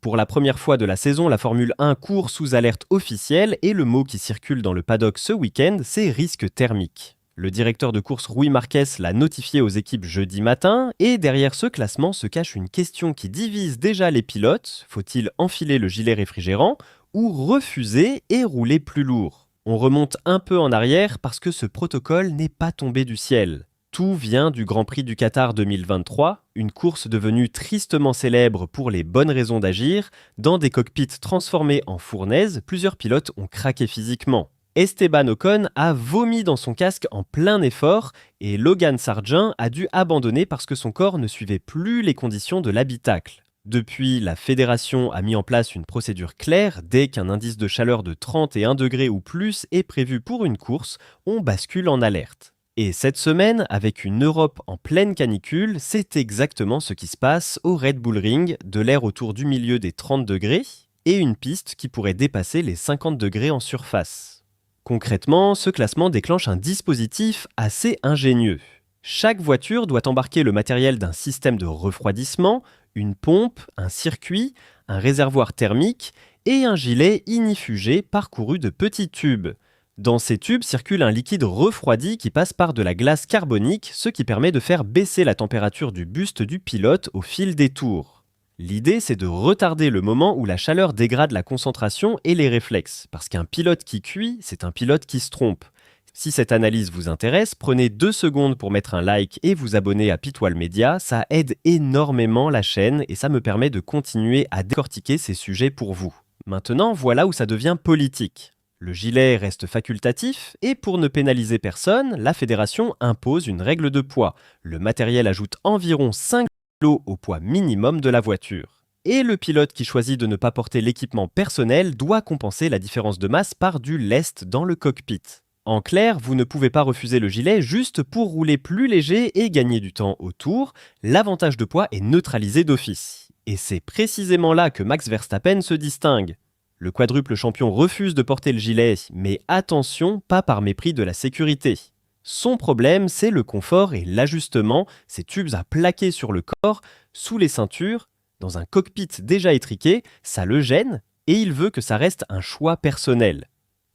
Pour la première fois de la saison, la Formule 1 court sous alerte officielle et le mot qui circule dans le paddock ce week-end, c'est risque thermique. Le directeur de course Rui Marquez l'a notifié aux équipes jeudi matin et derrière ce classement se cache une question qui divise déjà les pilotes. Faut-il enfiler le gilet réfrigérant ou refuser et rouler plus lourd ? On remonte un peu en arrière parce que ce protocole n'est pas tombé du ciel. Tout vient du Grand Prix du Qatar 2023, une course devenue tristement célèbre pour les bonnes raisons d'agir. Dans des cockpits transformés en fournaises, plusieurs pilotes ont craqué physiquement. Esteban Ocon a vomi dans son casque en plein effort et Logan Sargeant a dû abandonner parce que son corps ne suivait plus les conditions de l'habitacle. Depuis, la fédération a mis en place une procédure claire. Dès qu'un indice de chaleur de 31 degrés ou plus est prévu pour une course, on bascule en alerte. Et cette semaine, avec une Europe en pleine canicule, c'est exactement ce qui se passe au Red Bull Ring, de l'air autour du milieu des 30 degrés et une piste qui pourrait dépasser les 50 degrés en surface. Concrètement, ce classement déclenche un dispositif assez ingénieux. Chaque voiture doit embarquer le matériel d'un système de refroidissement, une pompe, un circuit, un réservoir thermique et un gilet ignifugé parcouru de petits tubes. Dans ces tubes circule un liquide refroidi qui passe par de la glace carbonique, ce qui permet de faire baisser la température du buste du pilote au fil des tours. L'idée, c'est de retarder le moment où la chaleur dégrade la concentration et les réflexes, parce qu'un pilote qui cuit, c'est un pilote qui se trompe. Si cette analyse vous intéresse, prenez 2 secondes pour mettre un like et vous abonner à Pitoile Média, ça aide énormément la chaîne et ça me permet de continuer à décortiquer ces sujets pour vous. Maintenant, voilà où ça devient politique. Le gilet reste facultatif et pour ne pénaliser personne, la fédération impose une règle de poids. Le matériel ajoute environ 5 kg au poids minimum de la voiture. Et le pilote qui choisit de ne pas porter l'équipement personnel doit compenser la différence de masse par du lest dans le cockpit. En clair, vous ne pouvez pas refuser le gilet juste pour rouler plus léger et gagner du temps autour. L'avantage de poids est neutralisé d'office. Et c'est précisément là que Max Verstappen se distingue. Le quadruple champion refuse de porter le gilet, mais attention, pas par mépris de la sécurité. Son problème, c'est le confort et l'ajustement, ces tubes à plaquer sur le corps, sous les ceintures, dans un cockpit déjà étriqué, ça le gêne et il veut que ça reste un choix personnel.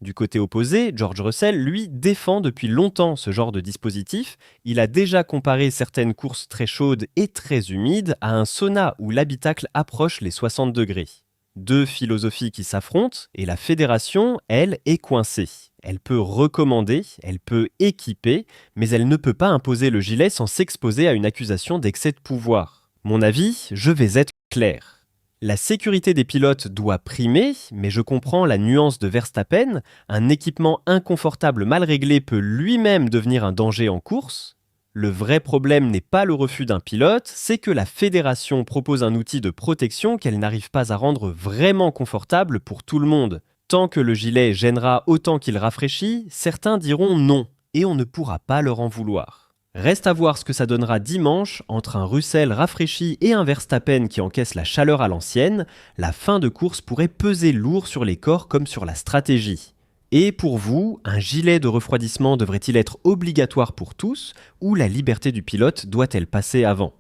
Du côté opposé, George Russell, lui, défend depuis longtemps ce genre de dispositif. Il a déjà comparé certaines courses très chaudes et très humides à un sauna où l'habitacle approche les 60 degrés. Deux philosophies qui s'affrontent et la fédération, elle, est coincée. Elle peut recommander, elle peut équiper, mais elle ne peut pas imposer le gilet sans s'exposer à une accusation d'excès de pouvoir. Mon avis, je vais être clair. La sécurité des pilotes doit primer, mais je comprends la nuance de Verstappen. Un équipement inconfortable mal réglé peut lui-même devenir un danger en course. Le vrai problème n'est pas le refus d'un pilote, c'est que la fédération propose un outil de protection qu'elle n'arrive pas à rendre vraiment confortable pour tout le monde. Tant que le gilet gênera autant qu'il rafraîchit, certains diront non, et on ne pourra pas leur en vouloir. Reste à voir ce que ça donnera dimanche entre un Russell rafraîchi et un Verstappen qui encaisse la chaleur à l'ancienne. La fin de course pourrait peser lourd sur les corps comme sur la stratégie. Et pour vous, un gilet de refroidissement devrait-il être obligatoire pour tous ou la liberté du pilote doit-elle passer avant ?